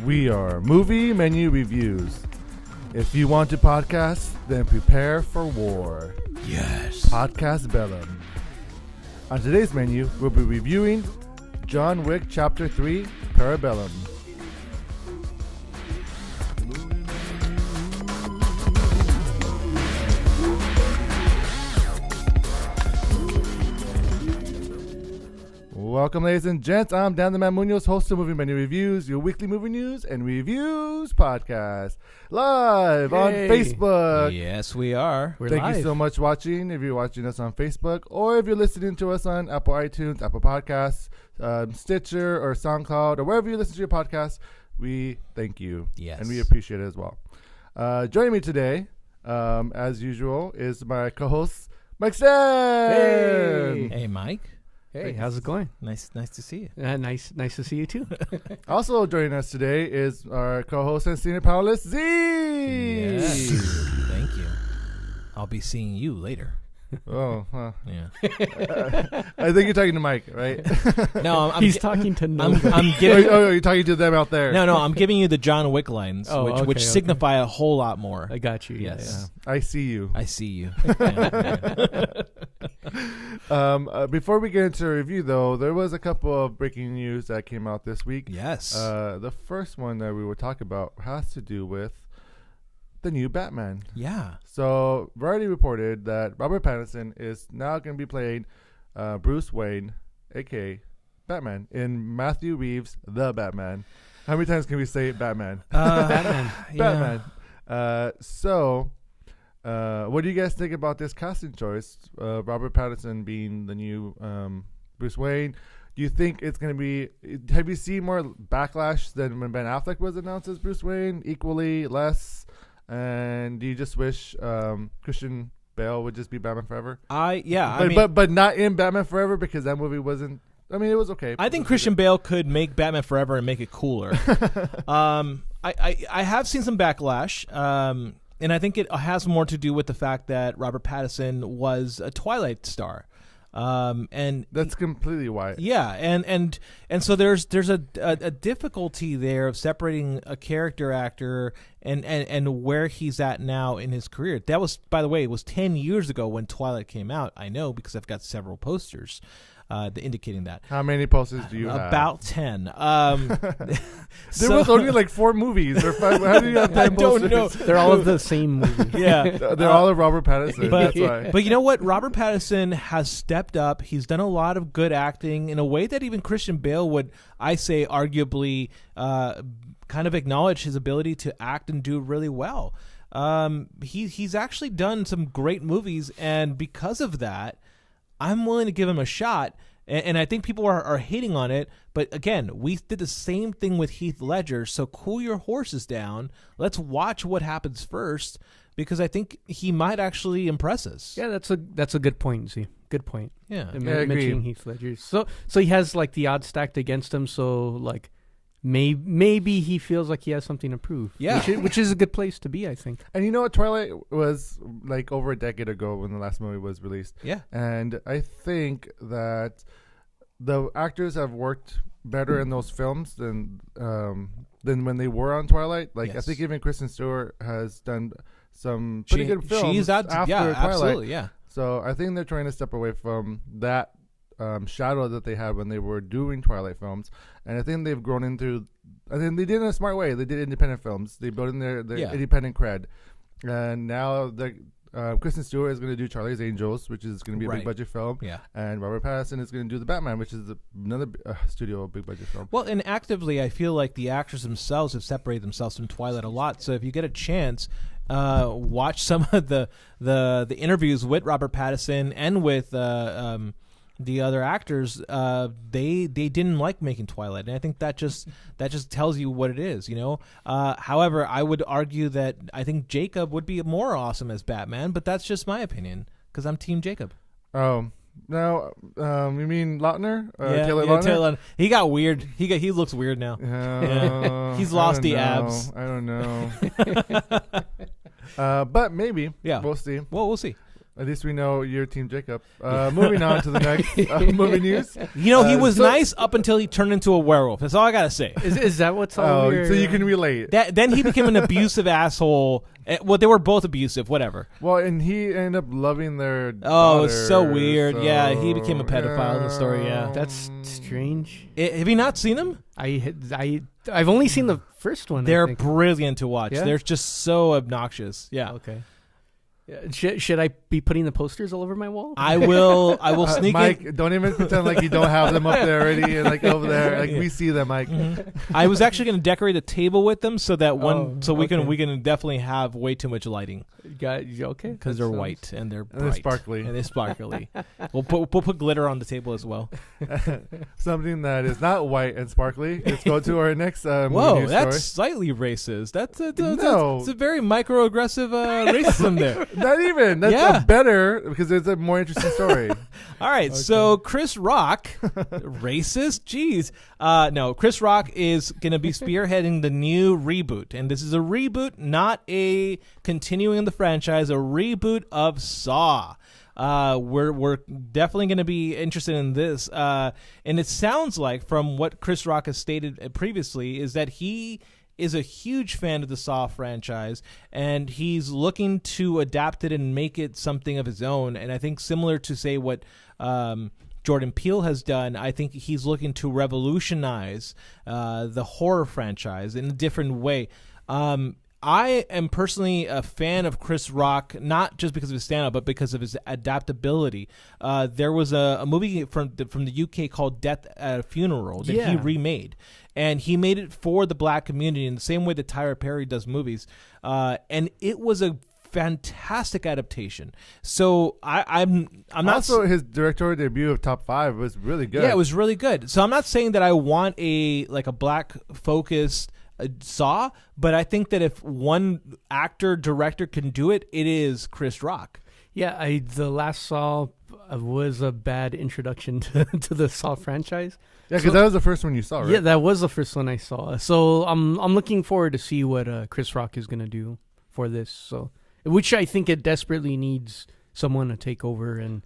We are Movie Menu Reviews. If you want to podcast, then prepare for war. Yes. Podcast Bellum. On today's menu, we'll be reviewing John Wick Chapter 3, Parabellum. Welcome, ladies and gents. I'm Dan the Man Muñoz, host of Movie Menu Reviews, your weekly movie news and reviews podcast, live on Facebook. Yes, we are. Thank you so much for watching. If you're watching us on Facebook, or if you're listening to us on Apple iTunes, Apple Podcasts, Stitcher, or SoundCloud, or wherever you listen to your podcast, we thank you. Yes. And we appreciate it as well. Joining me today, as usual, is my co-host, Mike Stan. Hey, Mike. Hey, how's it going? Nice to see you. Nice to see you too. Also joining us today is our co-host and senior panelist, Z. Yes. Thank you. I'll be seeing you later. Oh, huh. Yeah. I think you're talking to Mike, right? No, He's talking to no one. I'm giving. You're talking to them out there. No, I'm giving you the John Wick lines, which okay. signify a whole lot more. I got you. Yes. Yeah. I see you. I see you. Before we get into the review, though, there was a couple of breaking news that came out this week. Yes. The first one that we will talk about has to do with the new Batman. Yeah. So Variety reported that Robert Pattinson is now going to be playing Bruce Wayne, a.k.a. Batman, in Matthew Reeves' The Batman. How many times can we say Batman? Batman. Batman. So, what do you guys think about this casting choice? Robert Pattinson being the new Bruce Wayne. Do you think it's going to be... Have you seen more backlash than when Ben Affleck was announced as Bruce Wayne? Equally, less? And do you just wish Christian Bale would just be Batman Forever? But not in Batman Forever because that movie wasn't... I mean, it was okay. I think Christian Bale could make Batman Forever and make it cooler. I have seen some backlash, and I think it has more to do with the fact that Robert Pattinson was a Twilight star. And that's completely why. Yeah, and so there's a difficulty there of separating a character actor and where he's at now in his career. That was, by the way, it was 10 years ago when Twilight came out. I know because I've got several posters indicating that. How many posters do you have? About 10. There was only like 4 movies or 5. How do you have 10 posters? I don't know. They're all of the same movie. Yeah. They're all of Robert Pattinson. That's why. But you know what? Robert Pattinson has stepped up. He's done a lot of good acting in a way that even Christian Bale would, I say, arguably kind of acknowledge his ability to act and do really well. He's actually done some great movies, and because of that, I'm willing to give him a shot. And I think people are hating on it. But again, we did the same thing with Heath Ledger. So cool your horses down. Let's watch what happens first, because I think he might actually impress us. Yeah, that's a good point, Z. Good point. Yeah. Mentioning Heath Ledger. So he has like the odds stacked against him. So like maybe he feels like he has something to prove. Yeah. Which is a good place to be, I think. And you know what? Twilight was like over a decade ago when the last movie was released. Yeah. And I think that the actors have worked better in those films than when they were on Twilight. Like, yes. I think even Kristen Stewart has done some pretty good films she's after Twilight. Absolutely, yeah. So I think they're trying to step away from that shadow that they had when they were doing Twilight films, and I think they've grown into. I think they did it in a smart way. They did independent films. They built in their independent cred, and now Kristen Stewart is going to do Charlie's Angels, which is going to be a big budget film. Yeah, and Robert Pattinson is going to do The Batman, which is another studio big budget film. Well, and actively, I feel like the actors themselves have separated themselves from Twilight a lot. So if you get a chance, watch some of the interviews with Robert Pattinson and with the other actors. They didn't like making Twilight, and I think that just tells you what it is, you know. However, I would argue that I think Jacob would be more awesome as Batman, but that's just my opinion because I'm Team Jacob. Oh. No, you mean Lautner? Taylor Lautner? Taylor. He got weird. He looks weird now. He's lost the abs. I don't know. But maybe. Yeah. We'll see. Well, we'll see. At least we know you're Team Jacob. Moving on to the next movie news. He was nice up until he turned into a werewolf. That's all I gotta say. Is that what's all? So you can relate. Then he became an abusive asshole. Well, they were both abusive. Whatever. Well, and he ended up loving their. Oh, it's so daughter, weird. so, Yeah, he became a pedophile in the story. Yeah, that's strange. Have you not seen them? I've only seen the first one. They're brilliant to watch. Yeah? They're just so obnoxious. Yeah. Okay. Should I be putting the posters all over my wall? I will sneak Mike, in. don't even pretend like you don't have them up there already and like over there. Like we see them, Mike. I was actually going to decorate a table with them so that we okay. can definitely have way too much lighting Okay. because they're white and they're bright. And they're sparkly. And they're sparkly. we'll put glitter on the table as well. Something that is not white and sparkly. Let's go to our next Whoa, news that's story. slightly racist. That's No. a very microaggressive racism there. Not even. That's Yeah. better because it's a more interesting story. All right, so Chris Rock, racist? Jeez. No, Chris Rock is going to be spearheading the new reboot. And this is a reboot, not a continuing of the franchise, a reboot of Saw. We're definitely going to be interested in this. And it sounds like, from what Chris Rock has stated previously, is that he is a huge fan of the Saw franchise, and he's looking to adapt it and make it something of his own. And I think similar to, say, what Jordan Peele has done, I think he's looking to revolutionize the horror franchise in a different way. I am personally a fan of Chris Rock, not just because of his stand-up, but because of his adaptability. There was a movie from the UK called Death at a Funeral that he remade. And he made it for the black community in the same way that Tyler Perry does movies. And it was a fantastic adaptation. So I'm not... Also, his directorial debut of Top 5 was really good. Yeah, it was really good. So I'm not saying that I want a black-focused Saw, but I think that if one actor-director can do it, it is Chris Rock. Yeah, the last Saw was a bad introduction to the Saw franchise. Yeah, because that was the first one you saw, right? Yeah, that was the first one I saw. So I'm looking forward to see what Chris Rock is going to do for this. So, which I think it desperately needs someone to take over and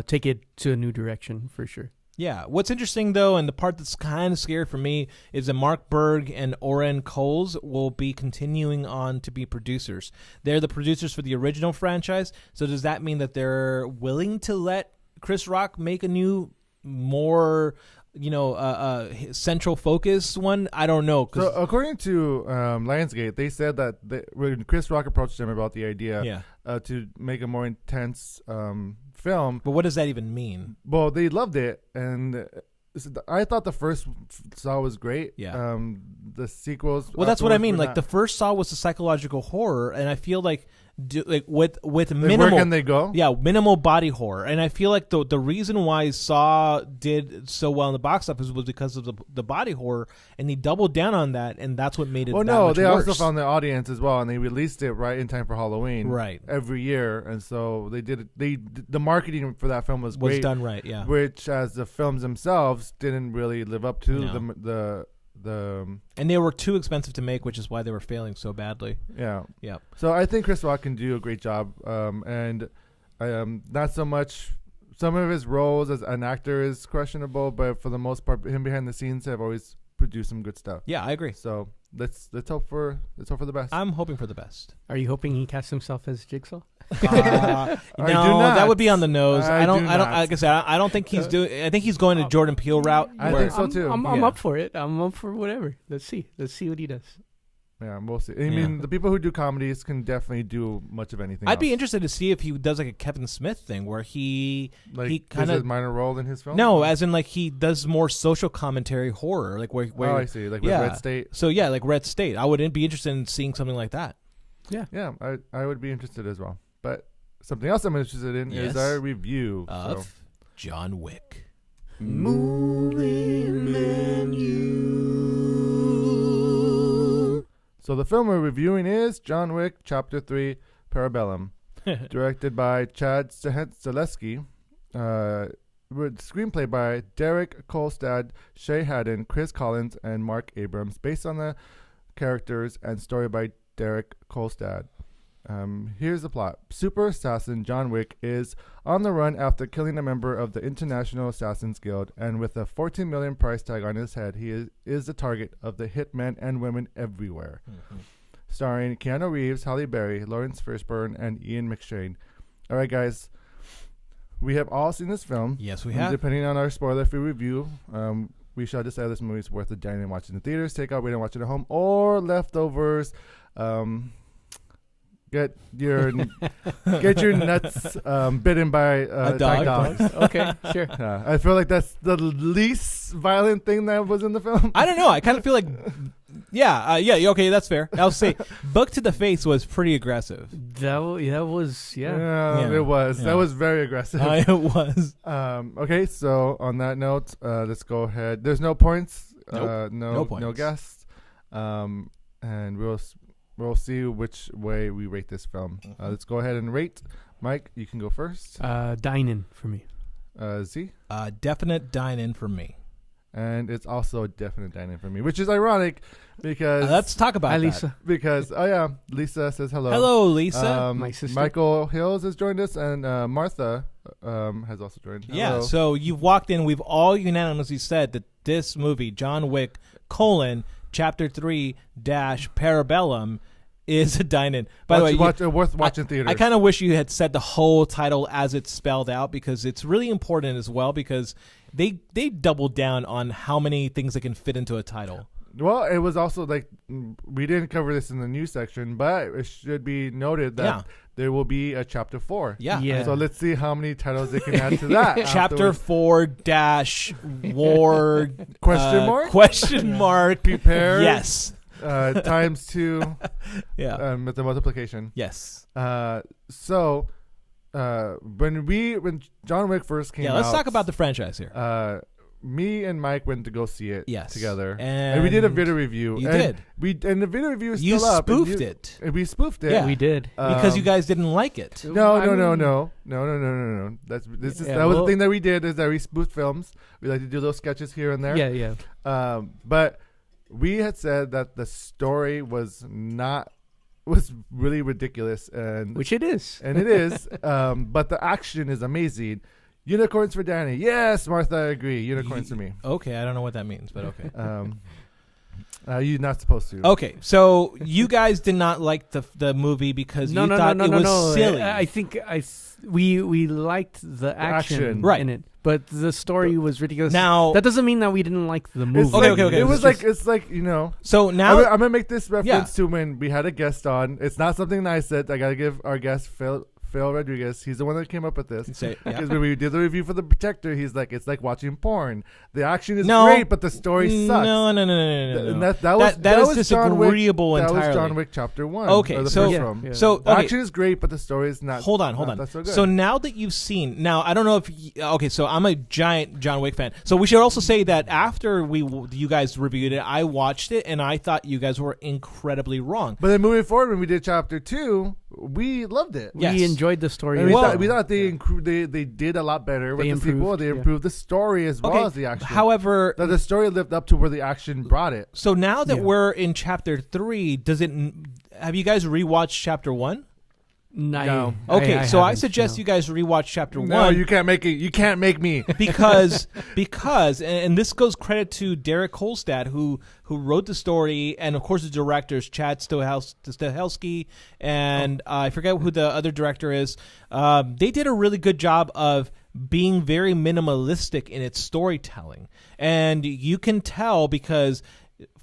take it to a new direction for sure. Yeah. What's interesting, though, and the part that's kind of scary for me, is that Mark Berg and Oren Coles will be continuing on to be producers. They're the producers for the original franchise. So does that mean that they're willing to let Chris Rock make a new, more, central focus one? I don't know. So according to Lionsgate, they said that when Chris Rock approached them about the idea to make a more intense film. But what does that even mean? Well, they loved it, and I thought the first Saw was great. Yeah. The sequels. Well, that's what I mean. were Like not. the first Saw was a psychological horror, and I feel like with Like, minimal. where can they go? Yeah, minimal body horror, and I feel like the reason why Saw did so well in the box office was because of the body horror, and they doubled down on that, and that's what made it. Well, that no, much they worse. also found the audience as well, and they released it right in time for Halloween, Right. every year, and so they did it. The marketing for that film was was great, done right. Yeah, which, as the films themselves, didn't really live up to No. the and they were too expensive to make, which is why they were failing so badly. yeah. Yeah. So I think Chris Rock can do a great job, and not so much. Some of his roles as an actor is questionable, but for the most part, him behind the scenes have always produced some good stuff. Yeah, I agree. So let's hope for the best. I'm hoping for the best. Are you hoping he casts himself as Jigsaw? No, that would be on the nose. I don't. Like I said, I don't think he's doing. I think he's going to Jordan Peele route. I where- think so too. I'm Yeah. up for it. I'm up for whatever. Let's see what he does. Yeah, we'll see. I mean, the people who do comedies can definitely do much of anything. I'd be else. interested to see if he does like a Kevin Smith thing where he Like, he there's kind a of minor role in his film. no, as in like he does more social commentary horror, like where Oh, I see. Like with yeah. Red State. So yeah, like Red State. I would be interested in seeing something like that. Yeah, I would be interested as well. But something else I'm interested in Yes. is our review Of John Wick. Movie menu. So the film we're reviewing is John Wick Chapter 3, Parabellum, directed by Chad Stahelski, with screenplay by Derek Kolstad, Shay Haddon, Chris Collins, and Mark Abrams, based on the characters and story by Derek Kolstad. Here's the plot. Super assassin John Wick is on the run after killing a member of the International Assassins Guild, and with a 14 million price tag on his head, he is the target of the hitmen and women everywhere. Mm-hmm. Starring Keanu Reeves, Halle Berry, Lawrence Fishburne, and Ian McShane. All right, guys. We have all seen this film. Yes, we have. Depending on our spoiler-free review, we shall decide this movie is worth the dining and watching in the theaters, take out, wait and watch it at home, or leftovers. Get your nuts bitten by a dog. Okay, sure. I feel like that's the least violent thing that was in the film. I don't know. I kind of feel like, okay, that's fair. I'll say, Book to the Face was pretty aggressive. It was. It was. Yeah. That was very aggressive. It was. Okay, so on that note, let's go ahead. There's no points. Nope. No points. No guests. And we'll see which way we rate this film. Let's go ahead and rate. Mike, you can go first. Dine-in for me. Z? Definite dine-in for me. And it's also a definite dine-in for me, which is ironic because... let's talk about Hi, that. Lisa. Because, Lisa says hello. Hello, Lisa. My sister. Michael Hills has joined us, and Martha has also joined. Yeah, Hello. so you've walked in. We've all unanimously said that this movie, John Wick, Chapter 3 - Parabellum, is a dine-in. By the way, worth watching theaters. I kind of wish you had said the whole title as it's spelled out, because it's really important as well, because they doubled down on how many things that can fit into a title. Well, it was also like, we didn't cover this in the news section, but it should be noted that there will be a Chapter 4. Yeah. So let's see how many titles they can add to that. Chapter 4 - War question mark? Question mark. Prepare. Yes. Times 2. Yeah. With the multiplication. Yes. So when John Wick first came out. Yeah, let's talk about the franchise here. Me and Mike went to go see it together. And we did a video review. You did. And the video review is you still up. Spoofed it. And we spoofed it. Yeah. We did. Because you guys didn't like it. No. That was the thing that we did, is that we spoofed films. We like to do little sketches here and there. Yeah. But we had said that the story was really ridiculous, and Which it is. And it is. But the action is amazing. Unicorns for Danny. Yes, Martha, I agree. Unicorns for me. Okay, I don't know what that means, but okay. You're not supposed to. Okay, so you guys did not like the movie because you thought it was silly. I think we liked the action right in it, but the story was ridiculous. Now that doesn't mean that we didn't like the movie. Okay. It was it's like, you know. So now I'm gonna make this reference to when we had a guest on. It's not something that I said. I gotta give our guest Phil Rodriguez. He's the one that came up with this. Because when we did the review for The Protector, he's like, it's like watching porn. The action is great, but the story sucks. No. And that was disagreeable entirely. That was John Wick Chapter 1. Okay, so the action is great, but the story is not. Hold on. Not so good. So now that you've seen, I don't know if so I'm a giant John Wick fan. So we should also say that after you guys reviewed it, I watched it and I thought you guys were incredibly wrong. But then moving forward, when we did Chapter 2, we loved it. Yes. We enjoyed the story. And we thought they did a lot better with the sequel. They improved the story as well as the action. However, the story lived up to where the action brought it. So now that we're in Chapter 3, have you guys rewatched Chapter 1? No. Okay, I suggest you guys rewatch Chapter 1. No, you can't make it. You can't make me. because and this goes credit to Derek Kolstad, who wrote the story, and of course the directors Chad Stahelski and I forget who the other director is. They did a really good job of being very minimalistic in its storytelling, and you can tell because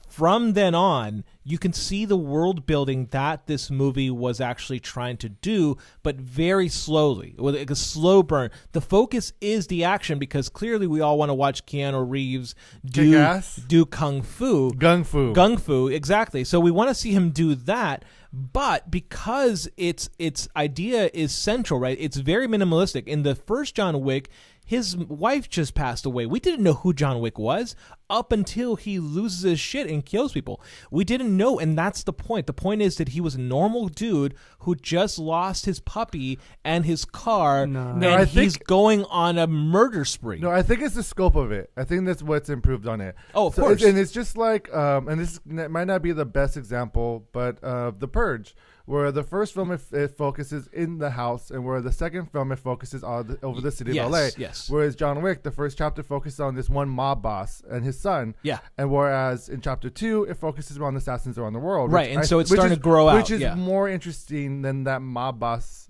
from then on, you can see the world building that this movie was actually trying to do, but very slowly, with like a slow burn. The focus is the action because clearly we all want to watch Keanu Reeves do kung fu. Gung fu, exactly. So we want to see him do that, but because its idea is central, right? It's very minimalistic. In the first John Wick, his wife just passed away. We didn't know who John Wick was up until he loses his shit and kills people. We didn't know, and that's the point. The point is that he was a normal dude who just lost his puppy and his car, and he's going on a murder spree. No, I think it's the scope of it. I think that's what's improved on it. Oh, of course. And it's just like, and this might not be the best example, but The Purge, Where the first film it focuses in the house, and where the second film it focuses over the city of LA. Yes. Whereas John Wick, the first chapter focuses on this one mob boss and his son. Yeah. And whereas in chapter 2 it focuses on assassins around the world. Right, and so it's starting to grow out. Which is more interesting than that mob boss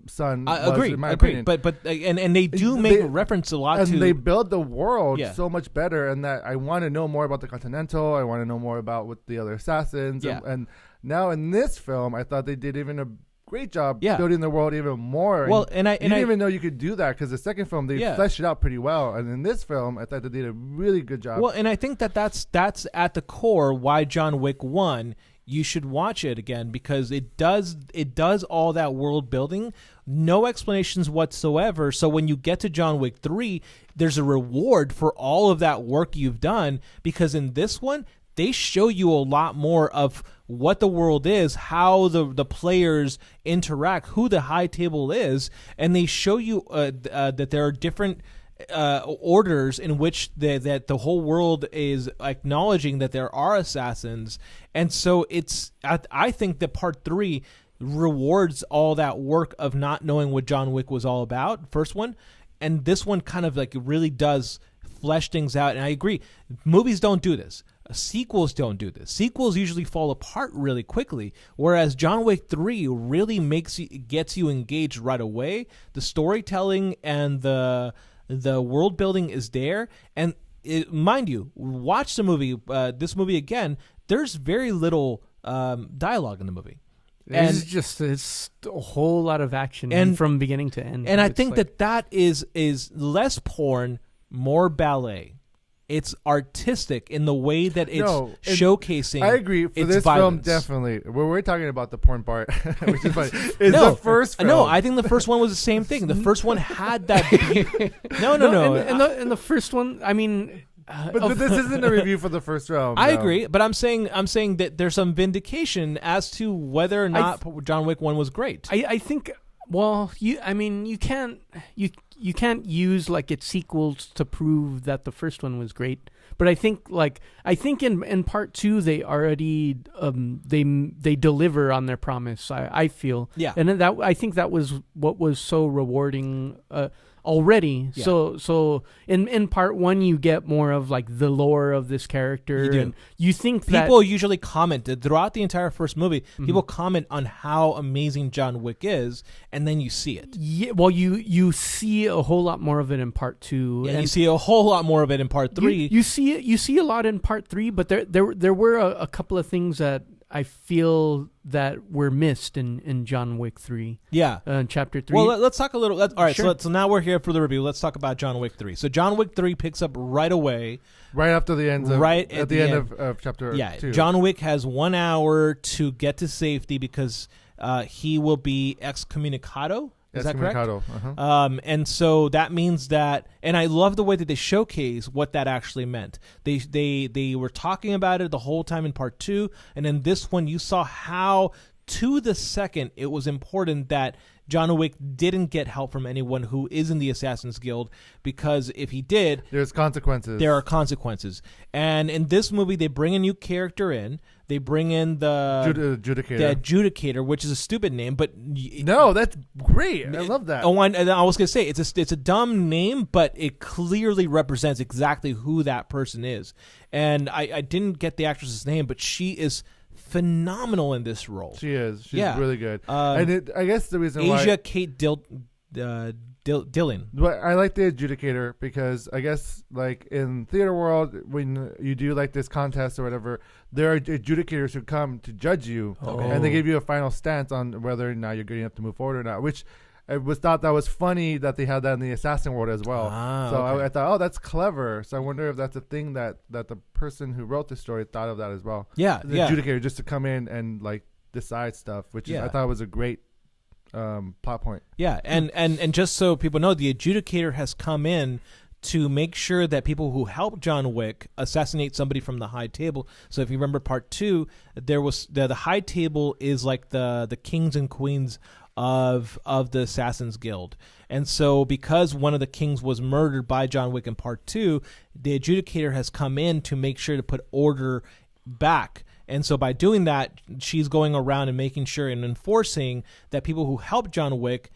son. I was, agree. in my I agree. opinion. But and they do make reference a lot and to. they build the world so much better, and that I want to know more about the Continental. I want to know more about with the other assassins. Yeah. And now in this film, I thought they did even a great job Yeah. building the world even more. Well, you didn't even know you could do that because the second film they fleshed it out pretty well, and in this film, I thought they did a really good job. Well, and I think that's at the core why John Wick 1. You should watch it again because it does all that world building, no explanations whatsoever. So when you get to John Wick 3, there's a reward for all of that work you've done, because in this one they show you a lot more of what the world is, how the players interact, who the high table is, and they show you that there are different orders in which that the whole world is acknowledging that there are assassins. And so I think that part 3 rewards all that work of not knowing what John Wick was all about, first one, and this one kind of like really does flesh things out. And I agree, movies don't do this. Sequels don't do this. Sequels usually fall apart really quickly, whereas John Wick 3 really gets you engaged right away. The storytelling and the world building is there, and mind you, watch the movie. This movie again. There's very little dialogue in the movie. It's a whole lot of action and from beginning to end. And I think that is less porn, more ballet. It's artistic in the way that it's showcasing. I agree. For this violence. film, definitely. We're talking about the porn part, which is funny. The first film. No, I think the first one was the same thing. The first one had that. No. And the first one, I mean. But this isn't a review for the first film. I agree, but I'm saying that there's some vindication as to whether or not John Wick 1 was great. I think. Well, you can't use like its sequels to prove that the first one was great. But I think in part 2 they already they deliver on their promise. I feel and that I think that was what was so rewarding already. Yeah. So in part 1 you get more of like the lore of this character, and you think people usually comment throughout the entire first movie. Mm-hmm. People comment on how amazing John Wick is, and then you see it. Yeah, well, you see a whole lot more of it in part 2, and you see a whole lot more of it in part 3. You see a lot in part 3, but there were a couple of things that I feel that were missed in John Wick 3. Yeah. Chapter 3. Well, let's talk a little. All right, sure. So now we're here for the review. Let's talk about John Wick 3. So John Wick 3 picks up right away. Right after the end. At the end of chapter 2. Yeah, John Wick has 1 hour to get to safety because he will be excommunicado. Is that correct? Uh-huh. And so that means that, and I love the way that they showcase what that actually meant. They were talking about it the whole time in part 2, and in this one you saw how to the second it was important that John Wick didn't get help from anyone who is in the Assassin's Guild, because if he did, there's consequences. There are consequences. And in this movie, they bring a new character in. They bring in the adjudicator, which is a stupid name, but no, that's great. I love that. Oh, and I was gonna say it's a dumb name, but it clearly represents exactly who that person is. And I didn't get the actress's name, but she is phenomenal in this role. She is. She's really good. And I guess the reason Asia Kate Dillon. But I like the adjudicator because I guess like in theater world, when you do like this contest or whatever, there are adjudicators who come to judge you, and they give you a final stance on whether or not you're good enough to move forward or not. Which I thought that was funny that they had that in the assassin world as well. I thought, that's clever. So I wonder if that's a thing that the person who wrote the story thought of that as well. Yeah, the adjudicator just to come in and like decide stuff, which I thought was a great plot point. Yeah, and just so people know, the adjudicator has come in to make sure that people who help John Wick assassinate somebody from the high table. So if you remember part 2, there was the high table is like the kings and queens of the Assassin's Guild. And so because one of the kings was murdered by John Wick in part 2, the adjudicator has come in to make sure to put order back. And so by doing that, she's going around and making sure and enforcing that people who help John Wick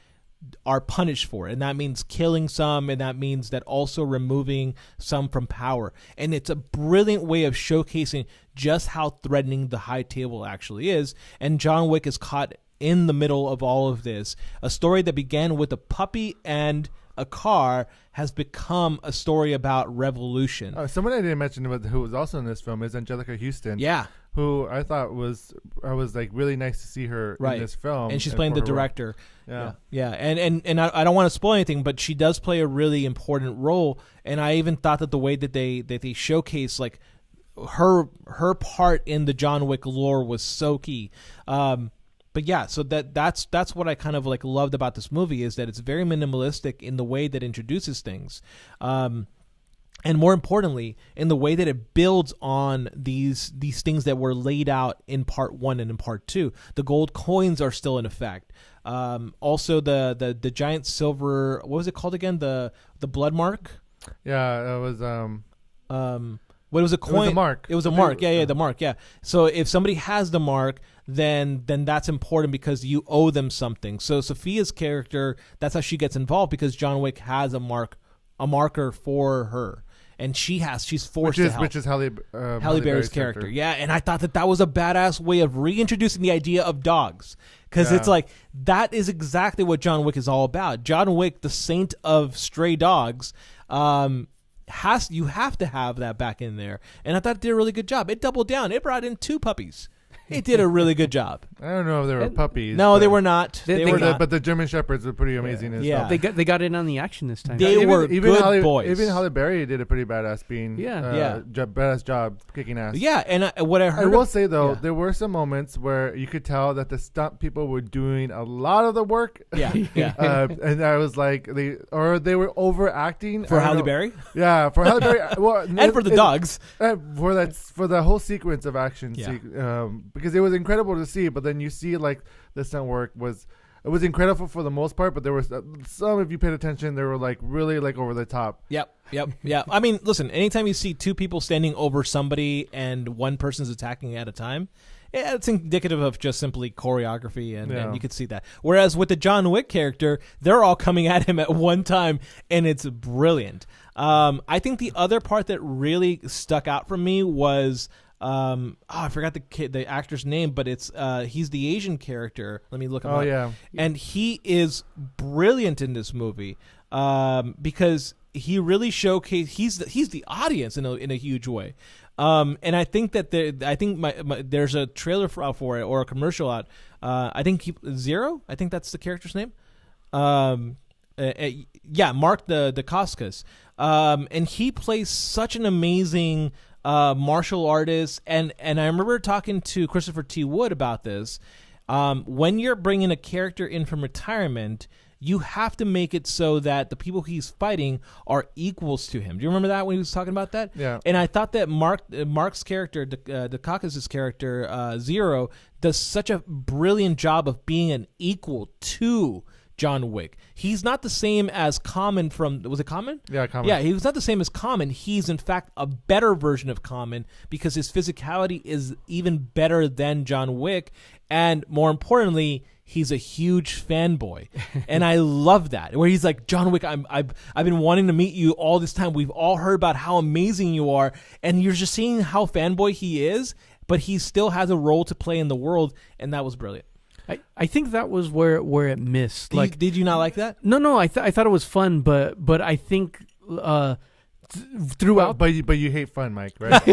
are punished for it. And that means killing some, and that means that also removing some from power. And it's a brilliant way of showcasing just how threatening the High Table actually is. And John Wick is caught in the middle of all of this. A story that began with a puppy and a car has become a story about revolution. Someone I didn't mention about who was also in this film is Angelica Houston. Yeah. Who I thought was like really nice to see her in this film. And she's playing the director. Yeah. And I don't want to spoil anything, but she does play a really important role. And I even thought that the way that they showcase like her part in the John Wick lore was so key. But yeah, so that's what I kind of like loved about this movie, is that it's very minimalistic in the way that it introduces things. And more importantly, in the way that it builds on these things that were laid out in part 1 and in part 2. The gold coins are still in effect. Also the giant silver, what was it called again? The blood mark? Yeah, it was what was a coin? It was a mark. It was a mark. Yeah, the mark. Yeah. So if somebody has the mark, then that's important because you owe them something. So Sophia's character, that's how she gets involved, because John Wick has a marker for her, and she's forced to help. Which is Halle Berry's character. Yeah, and I thought that was a badass way of reintroducing the idea of dogs, because it's like that is exactly what John Wick is all about. John Wick, the saint of stray dogs. You have to have that back in there, and I thought it did a really good job. It doubled down. It brought in 2 puppies. It did a really good job. I don't know if they were puppies. No, they were not. They were not. But the German Shepherds were pretty amazing as well. They got in on the action this time. They were good boys. Even Halle Berry did a pretty badass badass job kicking ass. Yeah, and what I heard. I will say though, there were some moments where you could tell that the stunt people were doing a lot of the work. Yeah. And I was like, they were overacting for Halle Berry. Yeah, for Halle Berry. Well, and for the dogs. For the whole sequence of action. Because it was incredible to see, but then you see like the stunt work was incredible for the most part, but there was some, if you paid attention, they were like really like over the top. Yep. I mean, listen, anytime you see 2 people standing over somebody and one person's attacking at a time, it's indicative of just simply choreography, and you could see that. Whereas with the John Wick character, they're all coming at him at one time, and it's brilliant. I think the other part that really stuck out for me was I forgot the actor's name, but it's he's the Asian character. Let me look him up. Yeah. And he is brilliant in this movie because he really showcased he's the audience in a huge way. And I think that there's a trailer for it or a commercial out. I think Zero. I think that's the character's name. Mark the Koskas. And he plays such an amazing martial artist, and I remember talking to Christopher T. Wood about this. When you're bringing a character in from retirement, you have to make it so that the people he's fighting are equals to him. Do you remember that when he was talking about that? Yeah. And I thought that Mark's character, the Caucasus character, Zero, does such a brilliant job of being an equal to John Wick. He's not the same as Common from... Was it Common? Yeah, Common. Yeah, he was not the same as Common. He's, in fact, a better version of Common because his physicality is even better than John Wick. And more importantly, he's a huge fanboy. And I love that. Where he's like, John Wick, I've been wanting to meet you all this time. We've all heard about how amazing you are. And you're just seeing how fanboy he is, but he still has a role to play in the world. And that was brilliant. I think that was where it missed. Did you not like that? No. I thought it was fun, but I think throughout. But you hate fun, Mike, right?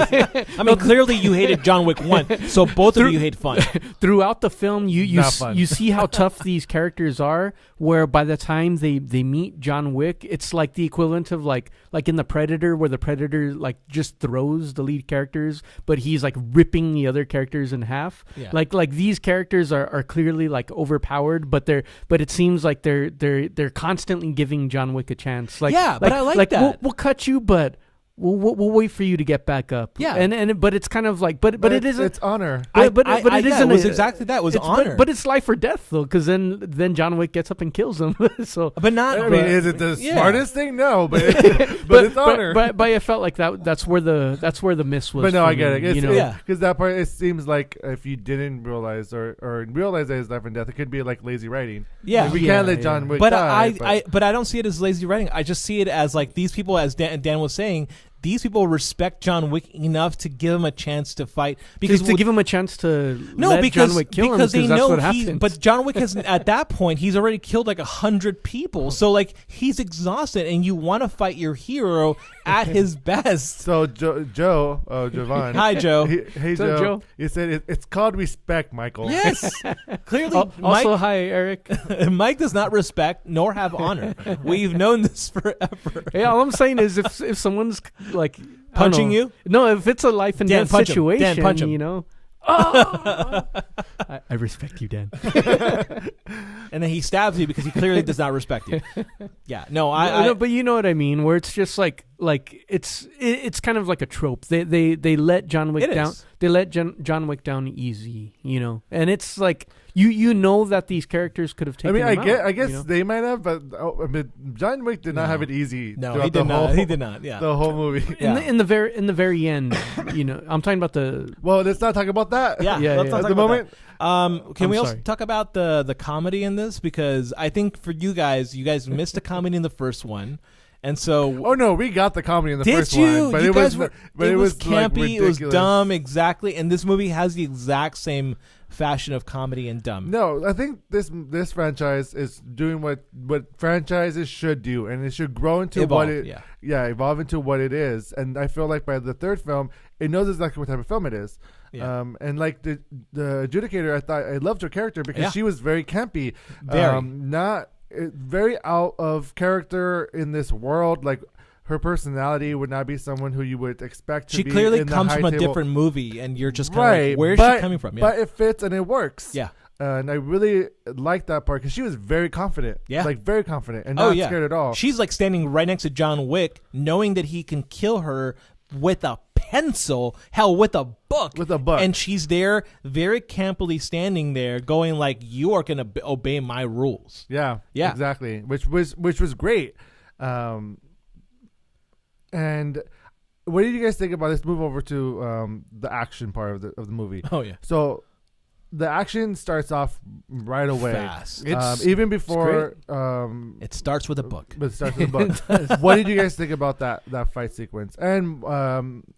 I mean, clearly you hated John Wick 1, so both of you hate fun. Throughout the film, you see how tough these characters are. Where by the time they meet John Wick, it's like the equivalent of like in the Predator, where the Predator like just throws the lead characters, but he's like ripping the other characters in half. Yeah. Like these characters are clearly like overpowered, but it seems like they're constantly giving John Wick a chance. Like, yeah, but I like that. We'll cut you, but We'll wait for you to get back up. Yeah, but it's kind of like, but it isn't. It's honor. But it isn't. It was exactly that. It was honor. But it's life or death though, because then John Wick gets up and kills him. So, but not. I mean, is it the smartest thing? No, but it's honor. But I felt like that's where the miss was. But no, I get it. It's, because that part, it seems like if you didn't realize or realize that it's life and death, it could be like lazy writing. Yeah, like we can't let John Wick but die. But I don't see it as lazy writing. I just see it as like these people, as Dan was saying. These people respect John Wick enough to give him a chance to fight because to give him a chance to let John Wick kill him because they that's know what happens. But John Wick has at that point he's already killed like 100 people, so like he's exhausted, and you want to fight your hero at his best. So Jovan. Hi, Joe. Hey, Joe. You said it's called respect, Michael. Yes, clearly. Also, Mike, hi, Eric. Mike does not respect nor have honor. We've known this forever. Yeah, all I'm saying is if someone's like punching you, no, if it's a life and death situation, Dan, punch him. you know. Oh! I respect you, Dan. And then he stabs you because he clearly does not respect you. Yeah, no, but you know what I mean. Where it's just like it's kind of like a trope. They let John Wick down. They let John Wick down easy, you know. And it's like you know that these characters could have taken. I mean, I guess they might have, but John Wick did not have it easy. No, he did not. He did not. Yeah, the whole movie. Yeah. In the very end, you know, I'm talking about the. Well, let's not talk about that. Yeah, let's not at talk the about moment. That. Can we also talk about the comedy in this? Because I think for you guys missed the comedy in the first one. And so, oh no, we got the comedy in the first one. But it was like campy, ridiculous. it was dumb, exactly. And this movie has the exact same fashion of comedy and dumb. No, I think this franchise is doing what franchises should do, and it should grow into evolve into what it is. And I feel like by the third film, it knows exactly what type of film it is. Yeah. And like the adjudicator, I loved her character because she was very campy, very out of character in this world. Like her personality would not be someone who you would expect to be. She clearly in comes the from a table. different movie, and you're just kind of like, where's she coming from? But it fits and it works. Yeah. And I really liked that part because she was very confident. Yeah. Like very confident and not scared at all. She's like standing right next to John Wick, knowing that he can kill her with a pencil, with a book. And she's there very campily standing there going like, you are going to obey my rules. Yeah, exactly. Which was great. And what did you guys think about this? Move over to the action part of the movie. Oh, yeah. So the action starts off right away. Fast. Even before... it starts with a book. But it starts with a book. What did you guys think about that fight sequence? And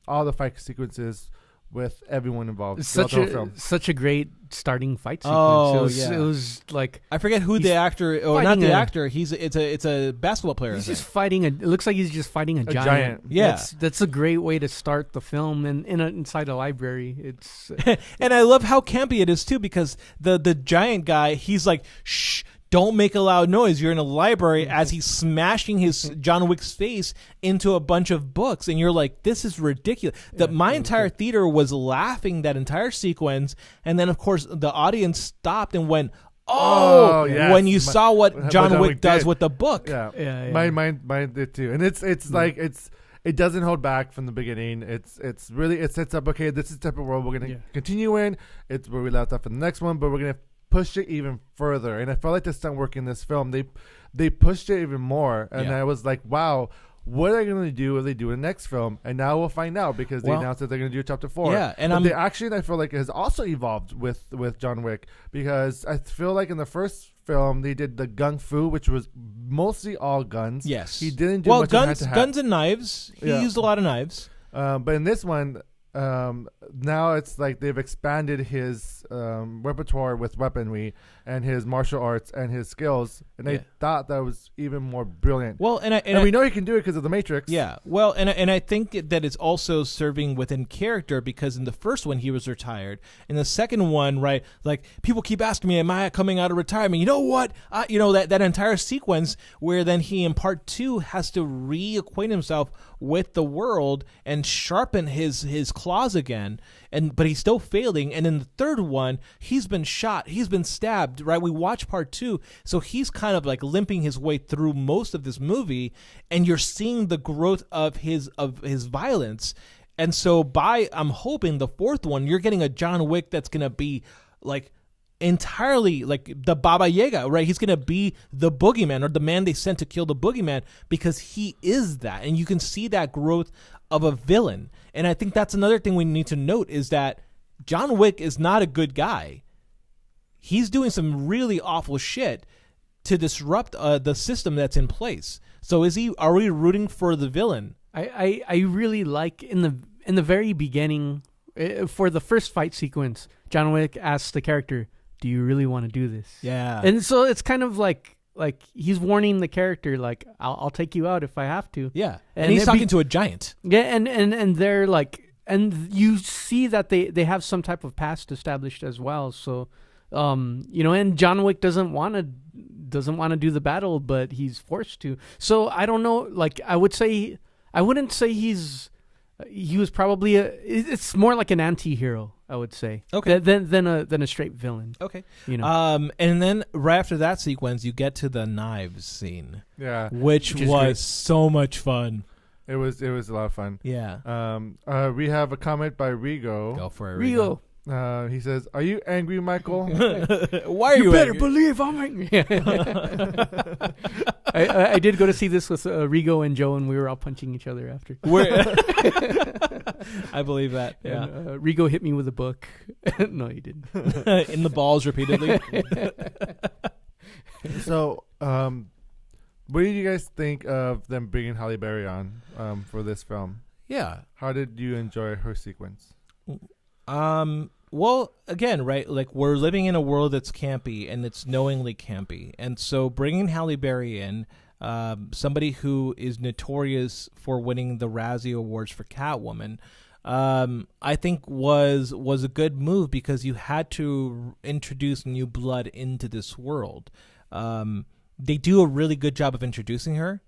all the fight sequences with everyone involved. Such a great starting fight sequence. Oh, it was like, I forget who the actor. Oh, not the actor. It's a basketball player. He's just fighting it looks like he's just fighting a giant. Yeah, that's a great way to start the film inside a library. It's and I love how campy it is too, because the giant guy, he's like, shh. Don't make a loud noise. You're in a library, as he's smashing his John Wick's face into a bunch of books. And you're like, this is ridiculous. My entire theater was laughing that entire sequence. And then, of course, the audience stopped and went, when you saw what John Wick does with the book. Yeah. Mine did too. And it's like, it doesn't hold back from the beginning. It's really, it sets up, okay, this is the type of world we're going to continue in. It's where we left off in the next one, but we're going to push it even further. And I felt like the stunt work in this film, they pushed it even more. And I was like, wow, what are they going to do if they do a next film? And now we'll find out, because they announced that they're going to do chapter 4. Yeah, and the action, I feel like, has also evolved with John Wick, because I feel like in the first film they did the gung fu, which was mostly all guns. Yes, he didn't do much guns and knives. He used a lot of knives. But in this one, now it's like they've expanded his repertoire with weaponry and his martial arts and his skills, and I thought that was even more brilliant. Well, and we know he can do it because of the Matrix. Yeah. Well, and I think that it's also serving within character, because in the first one he was retired. In the second one, right, like people keep asking me, am I coming out of retirement? You know what? That entire sequence where then he in part 2 has to reacquaint himself with the world and sharpen his claws again. But he's still failing. And in the third one, he's been shot, he's been stabbed, right? We watch part 2, so he's kind of like limping his way through most of this movie, and you're seeing the growth of his violence. And so I'm hoping the fourth one, you're getting a John Wick that's gonna be like entirely like the Baba Yaga, right? He's gonna be the boogeyman, or the man they sent to kill the boogeyman, because he is that, and you can see that growth of a villain. And I think that's another thing we need to note, is that John Wick is not a good guy. He's doing some really awful shit to disrupt the system that's in place. So are we rooting for the villain? I really like in the very beginning, for the first fight sequence, John Wick asks the character, "Do you really want to do this?" Yeah. And so it's kind of like he's warning the character, like, I'll take you out if I have to. Yeah. And he's talking to a giant. Yeah, and they're like, and you see that they have some type of past established as well. So, and John Wick doesn't want to do the battle, but he's forced to. So I don't know. Like, I wouldn't say he was probably it's more like an anti-hero, I would say. Okay. Than a straight villain. Okay. And then right after that sequence, you get to the knives scene. Yeah. Which was great. so much fun. It was a lot of fun. Yeah. We have a comment by Rigo. Go for it, Rigo. He says, "Are you angry, Michael?" Why are you better angry? believe I'm angry. I did go to see this with Rigo and Joe, and we were all punching each other after. I believe that. Yeah. And, Rigo hit me with a book. No, he didn't. In the balls repeatedly. So, what did you guys think of them bringing Halle Berry on for this film? Yeah. How did you enjoy her sequence? Well, again, right, like, we're living in a world that's campy, and it's knowingly campy. And so bringing Halle Berry in, somebody who is notorious for winning the Razzie Awards for Catwoman, I think was a good move, because you had to introduce new blood into this world. They do a really good job of introducing her.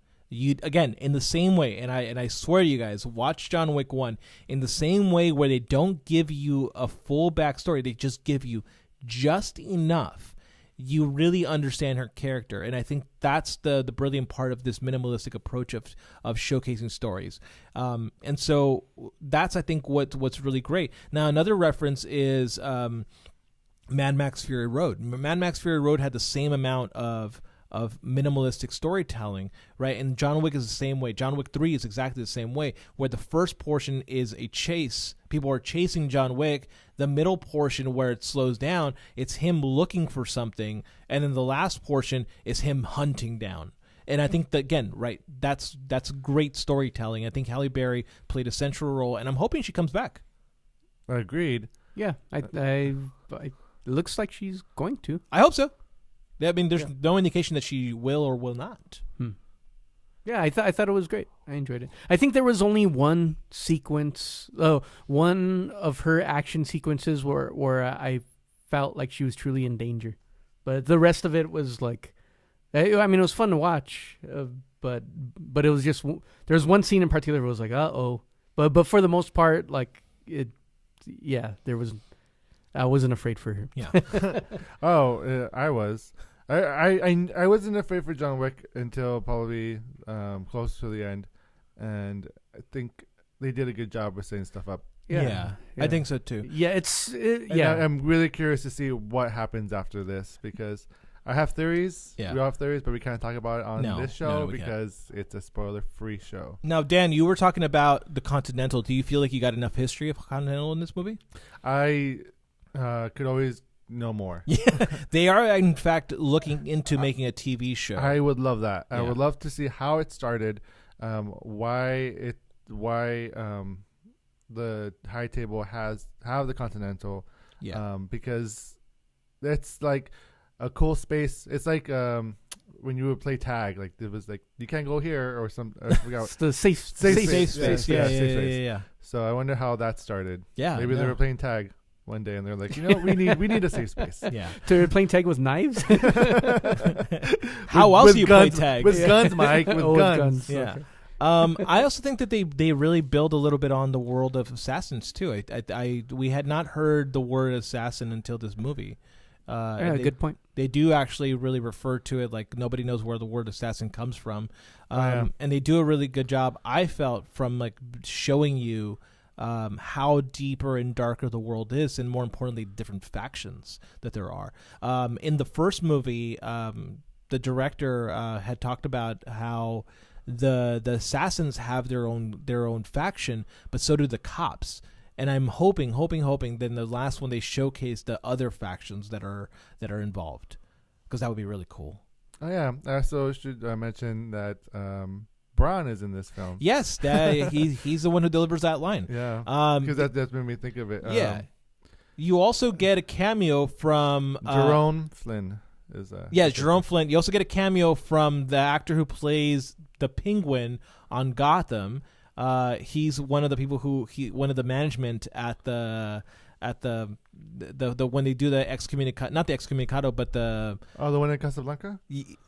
Again, in the same way, and I swear to you guys, watch John Wick 1, in the same way where they don't give you a full backstory, they just give you just enough. You really understand her character, and I think that's the brilliant part of this minimalistic approach of showcasing stories. And so that's, I think, what's really great. Now, another reference is Mad Max Fury Road. Mad Max Fury Road had the same amount of minimalistic storytelling, right? And John Wick is the same way. John Wick 3 is exactly the same way, where the first portion is a chase. People are chasing John Wick. The middle portion, where it slows down, it's him looking for something. And then the last portion is him hunting down. And I think that, again, right, that's great storytelling. I think Halle Berry played a central role, and I'm hoping she comes back. Agreed. Yeah, it looks like she's going to. I hope so. I mean, there's no indication that she will or will not. Yeah, I thought it was great. I enjoyed it. I think there was only one sequence, one of her action sequences where I felt like she was truly in danger. But the rest of it was like, I mean, it was fun to watch, but it was just, there was one scene in particular where it was like, uh-oh. But for the most part, like, I wasn't afraid for her. Yeah. I was. I wasn't afraid for John Wick until probably close to the end, and I think they did a good job with setting stuff up. Yeah. I think so too. Yeah, I'm really curious to see what happens after this, because I have theories. Yeah. We all have theories, but we can't talk about it on this show we because it's a spoiler-free show. Now, Dan, you were talking about the Continental. Do you feel like you got enough history of Continental in this movie? I could always know more. Yeah, they are in fact looking into making a TV show. I would love that. Yeah. I would love to see how it started, why the high table have the Continental. Yeah. Because it's like a cool space. It's like when you would play tag, like it was like you can't go here or some. It's the safe space. Yeah. So I wonder how that started. Yeah. Maybe they were playing tag one day and they're like, we need a safe space. Yeah. They're playing tag with knives. How else do you play tag? With guns, Mike. With guns. Yeah. I also think that they really build a little bit on the world of assassins too. We had not heard the word assassin until this movie. Good point. They do actually really refer to it like nobody knows where the word assassin comes from, and they do a really good job. I felt from like showing you how deeper and darker the world is, and more importantly, different factions that there are. In the first movie, the director had talked about how the assassins have their own faction, but so do the cops. And I'm hoping that in the last one they showcase the other factions that are involved, because that would be really cool. Oh yeah. I also should mention that Braun is in this film. Yes, he's the one who delivers that line. Yeah, because that's made me think of it. Yeah. You also get a cameo from Jerome Flynn. Jerome Flynn. You also get a cameo from the actor who plays the Penguin on Gotham. He's one of the people one of the management at the when they do the excommunicado, not the excommunicado, but the one in Casablanca.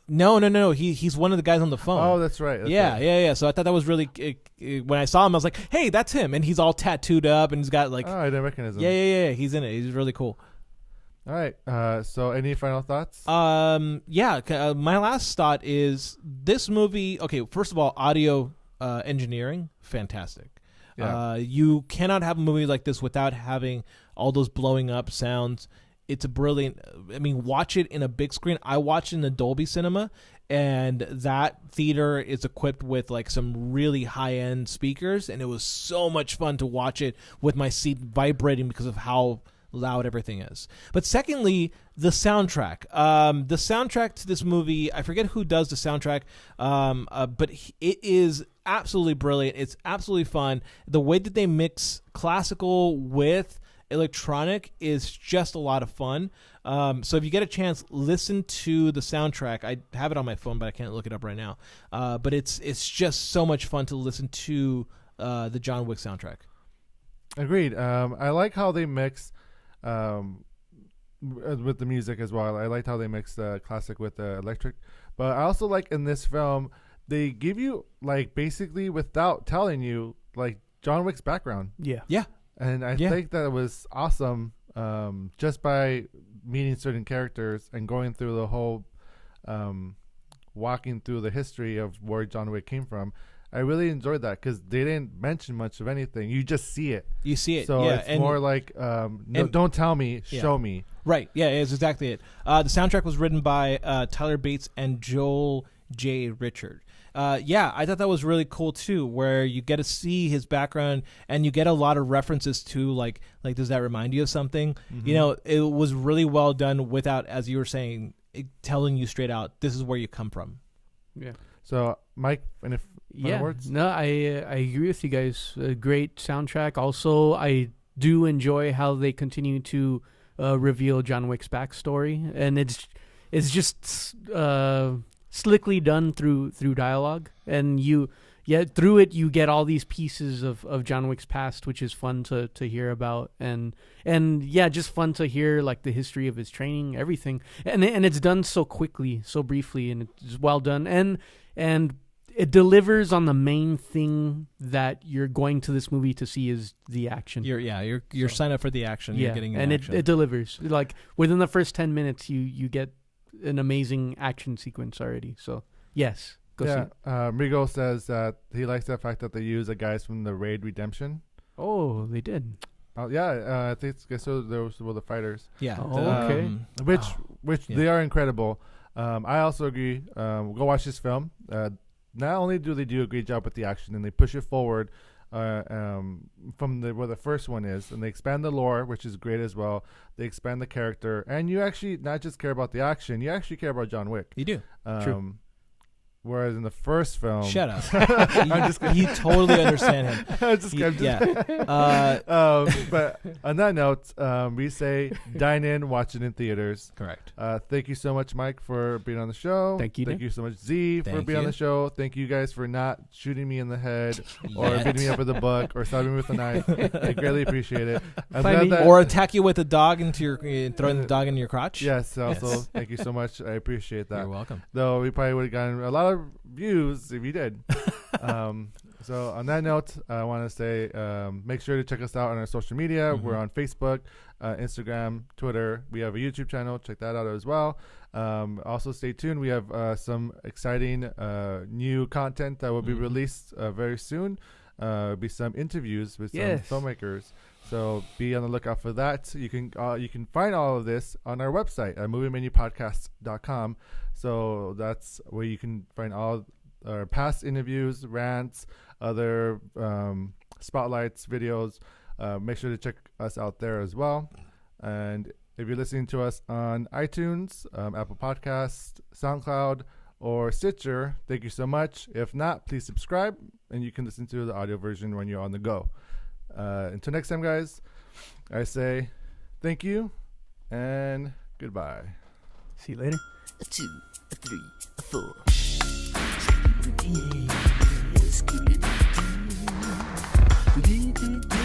No. He's one of the guys on the phone. Oh, that's right. Yeah. So I thought that was really when I saw him, I was like, hey, that's him, and he's all tattooed up and he's got like. Oh, I didn't recognize him. Yeah. He's in it. He's really cool. All right. So any final thoughts? My last thought is this movie. Okay, first of all, audio engineering, fantastic. Yeah. You cannot have a movie like this without having all those blowing up sounds. It's a brilliant. I mean, watch it in a big screen. I watched it in the Dolby Cinema, and that theater is equipped with like some really high end speakers, and it was so much fun to watch it with my seat vibrating because of how loud everything is. But secondly, the soundtrack. The soundtrack to this movie, I forget who does the soundtrack, but it is absolutely brilliant. It's absolutely fun. The way that they mix classical with electronic is just a lot of fun. So if you get a chance, listen to the soundtrack. I have it on my phone, but I can't look it up right now. But it's just so much fun to listen to the John Wick soundtrack. Agreed. I like how they mix with the music as well. I liked how they mixed the classic with the electric. But I also like in this film, they give you like basically without telling you like John Wick's background. Yeah. And I think that it was awesome just by meeting certain characters and going through the whole walking through the history of where John Wick came from. I really enjoyed that because they didn't mention much of anything. You just see it. You see it. So yeah. it's more like, don't tell me, show me. Right. Yeah, it's exactly it. The soundtrack was written by Tyler Bates and Joel J. Richard. I thought that was really cool too, where you get to see his background and you get a lot of references to like does that remind you of something? Mm-hmm. You know, it was really well done without, as you were saying, telling you straight out, this is where you come from. Yeah. So, Mike, and if words? No, I agree with you guys. A great soundtrack. Also, I do enjoy how they continue to reveal John Wick's backstory, and it's just slickly done through dialogue, and through it you get all these pieces of John Wick's past, which is fun to hear about, and just fun to hear like the history of his training, everything, and it's done so quickly, so briefly, and it's well done, and it delivers on the main thing that you're going to this movie to see is the action. You're signed up for the action. Yeah, you're getting and action. It delivers. Like within the first 10 minutes, you get an amazing action sequence already. So yes, go see it. Rigo says that he likes the fact that they use the guys from the Raid Redemption. Oh, they did. I think those were the fighters. Yeah. Okay. Which they are incredible. I also agree. Go watch this film. Not only do they do a great job with the action, and they push it forward from where the first one is, and they expand the lore, which is great as well. They expand the character, and you actually not just care about the action, you actually care about John Wick. You do. True. Whereas in the first film, shut up. You totally understand him. I'm just yeah. but on that note, we say dine in, watch it in theaters. Correct. Thank you so much, Mike, for being on the show. Thank you. Thank you so much, Z, for Thank being on you. the show. Thank you guys for not shooting me in the head or beating me up with a book or stabbing me with a knife. I greatly appreciate it. I'm glad that, Or attack you with a dog into your throwing the dog into your crotch. yes, also, thank you so much. I appreciate that. You're welcome. Though we probably would have gotten a lot of views if you did. So on that note, I want to say make sure to check us out on our social media. We're on Facebook, Instagram, Twitter. We have a YouTube channel. Check that out as well. Also, stay tuned. We have some exciting new content that will be released very soon. Be some interviews with some filmmakers. So be on the lookout for that. You can find all of this on our website at moviemenupodcast.com. So that's where you can find all our past interviews, rants, other spotlights, videos. Make sure to check us out there as well. And if you're listening to us on iTunes, Apple Podcasts, SoundCloud, or Stitcher, thank you so much. If not, please subscribe, and you can listen to the audio version when you're on the go. Until next time, guys, I say thank you and goodbye. See you later. 2, 3, 4. Scooby-Doo.